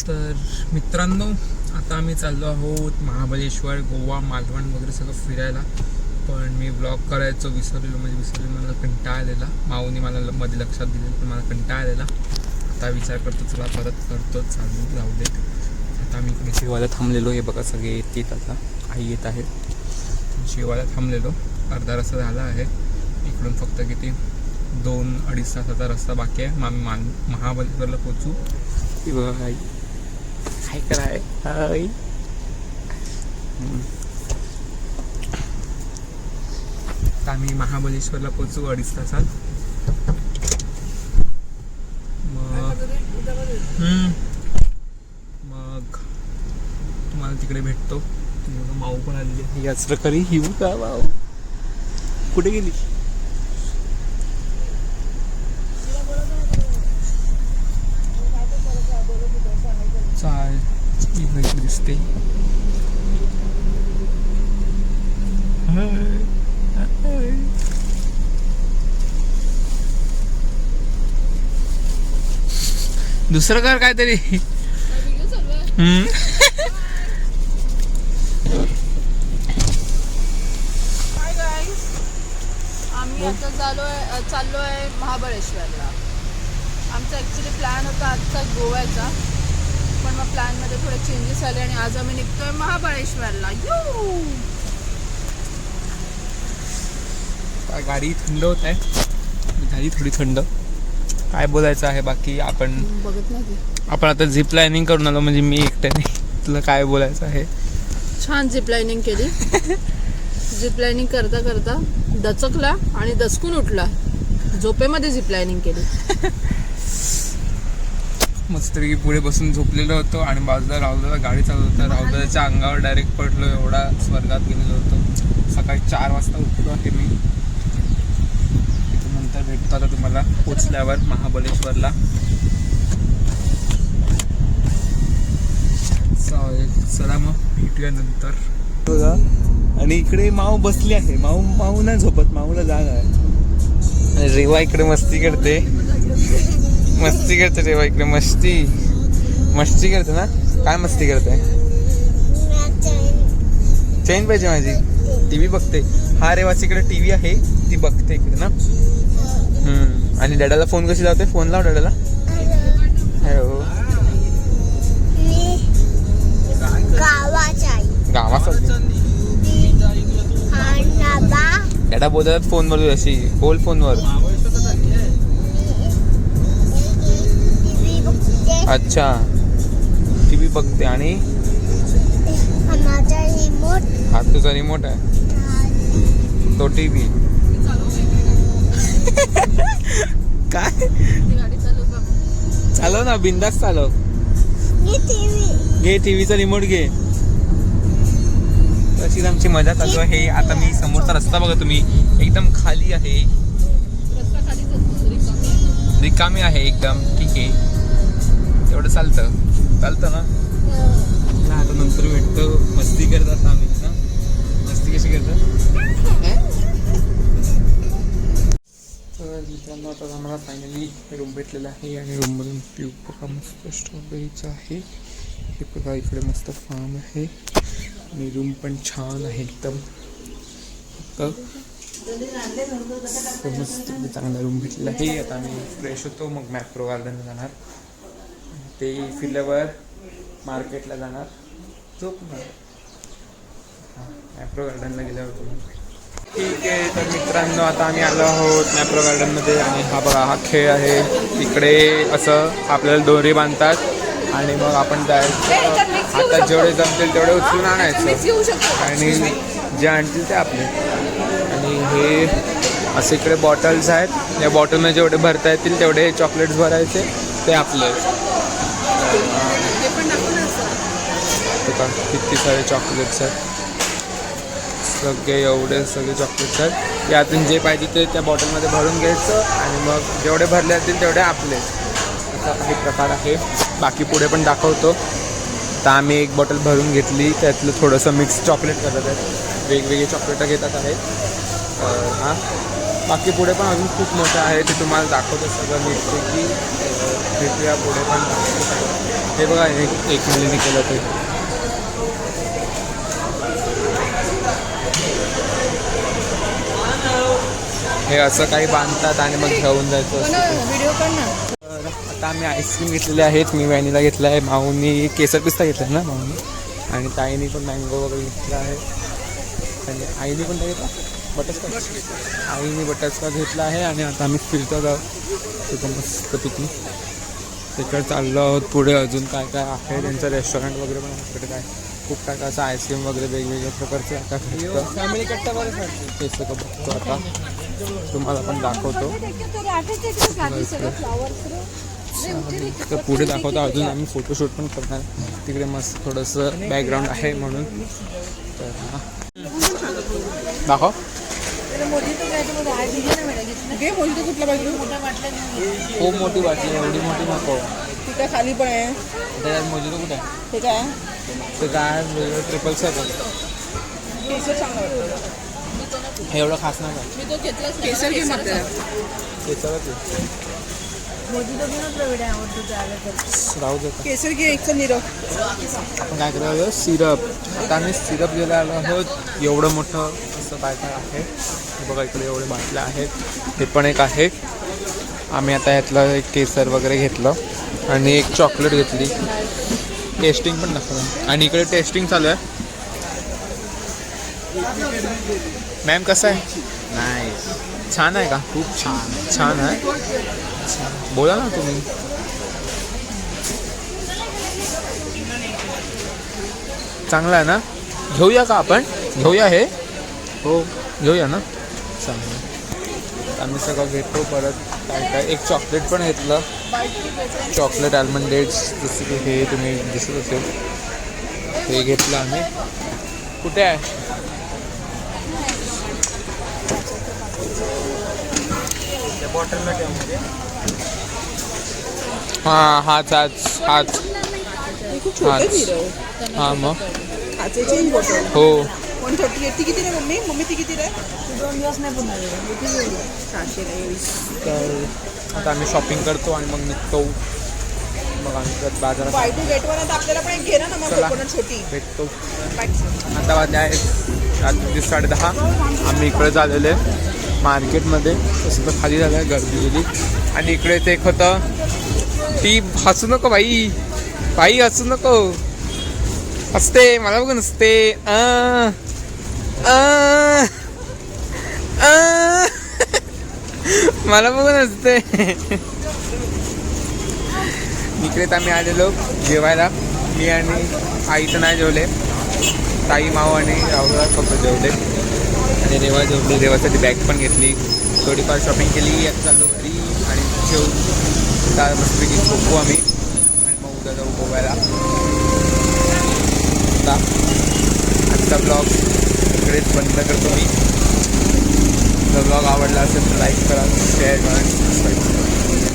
तर मित्रांनो, आता आम्ही चाललो आहोत महाबळेश्वर, गोवा, मालवण वगैरे सगळं फिरायला. पण मी ब्लॉग करायचो विसरलेलो, मला कंटाळा आलेला. माऊनी मला मध्ये लक्षात दिलेलं, पण मला कंटाळा आलेला. आता विचार करतो चला परत करतो, चालू जाऊ देत. आता आम्ही इकडे शेवाला थांबलेलो. हे बघा सगळे येत आता, आई येत आहे. शेवाला थांबलेलो, अर्धा रस्ता झाला आहे. इकडून फक्त किती 2-2.5 तासाचा रस्ता बाकी आहे. मग आम्ही महाबळेश्वरला पोचू. ती बघा आई काय कराय हाय. तर आम्ही महाबळेश्वरला पोचू 2.5 तासात. मग तुम्हाला तिकडे भेटतो. माऊ पण आलेली आहे याच प्रकारे. हिऊ का माऊ कुठे गेली? चाल इकडे दिसते. दुसरं कर काहीतरी. आम्ही आता चाललोय महाबळेश्वरला. आमचा ॲक्च्युली प्लॅन होता आजचा गोव्याचा, पण मग प्लॅनमध्ये थोडे चेंजेस आले आणि आज आम्ही निघतोय महाबळेश्वरला. गाडी थंड होत आहे, झाली थोडी थंड. काय बोलायचं आहे बाकी? आपण बघत नाही. आपण आता झिप लाईनिंग करून आलो, म्हणजे मी एकट्याने. तुला काय बोलायचं आहे? छान झिप लाईनिंग केली. झिप लाईनिंग करता करता दचकला आणि दचकून उठला. झोपेमध्ये झिप लाईनिंग केली. मस्तपैकी पुढे बसून झोपलेलो होतो आणि बाजूला राहुलदादा गाडी चालवत होता. राहुलदादाच्या अंगावर डायरेक्ट पडलो, एवढा स्वर्गात गेलेलो होतो. सकाळी 4 वाजता उठलो आहे मी. नंतर भेटतो आता तुम्हाला पोचल्यावर महाबळेश्वरला. चला मग भेटूया नंतर. बघा, आणि इकडे माऊ बसली आहे. माऊ नाही झोपत, माऊला जाग आहे. रेवा इकडे मस्ती करते रेवा इकडे मस्ती करते ना. काय मस्ती करते? चेन पाहिजे माझी. टीव्ही बघते. हा रेवाची इकडे टीव्ही आहे, ती बघते इकडे ना. आणि डॅडाला फोन कशी लावते? फोन लाव डॅडाला. हो, गावासाठी डॅडा बोलतात फोनवर. अशी बोल फोनवर. अच्छा, टीव्ही बघते. आणि हा तुझा रिमोट आहे, तो टीव्ही. काय चालव ना, बिंदास चालव. घे टीव्हीचा रिमोट घे. तशीच आमची मजा चालू आहे. आता मी समोरचा रस्ता बघा तुम्ही, एकदम खाली आहे, रिकामी आहे एकदम. ठीक आहे, तेवढं चालतं ना. आता नंतर भेटतो. मस्ती करतात आम्ही ना. मस्ती कशी करतात? तर मित्रांनो, आता आम्हाला फायनली रूम भेटलेला आहे आणि रूममधून व्ह्यू बघा मस्त स्ट्रॉबेरीचा आहे. हे बघा इकडे मस्त फार्म आहे आणि रूम पण छान आहे एकदम. मस्त चांगला रूम भेटलेला आहे. आता आम्ही फ्रेश होतो, मग मॅप्रो गार्डनला जाणार. ते फिरल्यावर मार्केटला जाणार. मॅप्रो गार्डनला गेल्यावर. ठीक आहे, तर मित्रांनो आता आम्ही आलो आहोत मॅप्रो गार्डनमध्ये. आणि हा बघा, हा खेळ आहे. इकडे असं आपल्याला दोरी बांधतात आणि मग आपण जायचं. आता जेवढे जमतील तेवढे उचलून आणायचं आणि जे आणतील ते आपले. आणि हे असे इकडे बॉटल्स आहेत. या बॉटलमध्ये जेवढे भरता येतील तेवढे चॉकलेट्स भरायचे, ते आपले. किती सारे चॉकलेट्स आहेत, सगळे एवढे सगळे चॉकलेट्स आहेत. यातून जे पाहिजे ते त्या बॉटलमध्ये भरून घ्यायचं आणि मग जेवढे भरले असतील तेवढे आपले. असा काही प्रकार आहे. बाकी पुढे पण दाखवतो. तर आम्ही एक बॉटल भरून घेतली, त्यातलं थोडंसं मिक्स चॉकलेट करत आहेत. वेगवेगळे चॉकलेटं घेतात आहेत. हां, बाकी पुढे पण अजून खूप मोठं आहे, ते तुम्हाला दाखवतो सगळं नीटपैकी. भेटूया पुढे पण. हे बघा एक मुलीने केलं ते. हे असं काही बांधतात आणि मग घेऊन जायचं असतं. व्हिडिओ काढ ना. तर आता आम्ही आईस्क्रीम घेतलेले आहेत. मी व्हॅनिला घेतला आहे, माऊनी केसर पिस्ता घेतला आहे ना माऊनी, आणि ताईनी पण मँगो वगैरे घेतला आहे. आणि आईने पण घेतला बटरस्कॉच, आईने बटरस्कॉच घेतला आहे. आणि आता आम्ही फिरतो जाऊ तिथं मस्तपैकी. तिकडे चाललो आहोत पुढे. अजून काय काय आहे त्यांचं रेस्टॉरंट वगैरे पण आहे तिकडे. काय खूप काय काय असं आईस्क्रीम वगैरे वेगवेगळ्या प्रकारचे आता फॅमिली कट्टा बरं ते सगळं बघतो. आता तुम्हाला पण दाखवतो. तर पुढे दाखवतो. अजून आम्ही फोटोशूट पण करणार तिकडे. मस्त थोडंसं बॅकग्राऊंड आहे म्हणून. तर दाखव. खूप मोठी वाटली, एवढी मोठी नको. तिथे खाली पण आहे. त्याच्यात मोजितो कुठे आहे? ते काय ते काय ट्रिपल सेवन. केसर चांगलं हे एवढं खास नाही का? मी तो घेतलाच. केसर घे मग केसरच राहू देतो. केसर घे एक नीरव. आपण काय करायचं सिरप. आता आम्ही सिरप घ्यायला आलो आहोत. एवढं मोठं असं काय काय आहे. हे बघा इकडे एवढे बाटल्या आहेत. हे पण एक आहे. आम्ही आता ह्यातलं एक केसर वगैरे घेतलं आणि एक चॉकलेट घेतली. टेस्टिंग पण दाखवलं. आणि इकडे टेस्टिंग चालू आहे. मॅम कसं आहे? नाही छान आहे का? खूप छान छान आहे. बोला ना तुम्ही. चांगला आहे ना? घेऊया का आपण? घेऊया हे. हो घेऊया ना. चांगलं. आम्ही सगळं घेतो. परत काय काय एक चॉकलेट पण घेतलं. चॉकलेट आल्मंड डेट्स जसं की हे तुम्ही दिसत असेल हे घेतलं आम्ही. कुठे आहे? हां हाच हाच हाच हाच. हां मग काचेची बॉटल. हो 130. ती किती रे मम्मी? मम्मी ती किती रे? 2 दिवस नाही पण 720. तर आता आम्ही शॉपिंग करतो आणि मग निघतो. मग आम्ही परत बाजारात बाय टू गेट वन. आता आपल्याला पण एक घे ना मग. चला. कोकोनट छोटी भेटतो. आता वाजले आहेत रात्री 10:30. आम्ही इकडे झालेले मार्केटमध्ये. तसं खाली झालं आहे, गर्दी गेली. आणि इकडे ते एक होतं. ती हसू नको बाई, बाई हसू नको. हसते मला बघून हसते. मला बघून हसते. इकडे तर आम्ही आलेलो जेवायला. मी आणि आई तर नाही जेवले. ताई माऊ आणि राहुल फक्त जेवले. आणि रेवा जेवली. रेवासाठी बॅग पण घेतली. थोडीफार शॉपिंग केली. आता चाललो घरी आणि जेवून त्या मस्तपैकी झोपू आम्ही. आणि मग उद्या जाऊ गोव्याला. आजचा ब्लॉग इकडेच बंद करतो मी. जर ब्लॉग आवडला असेल तर लाईक करा, शेअर करा, सबस्क्राईब करा.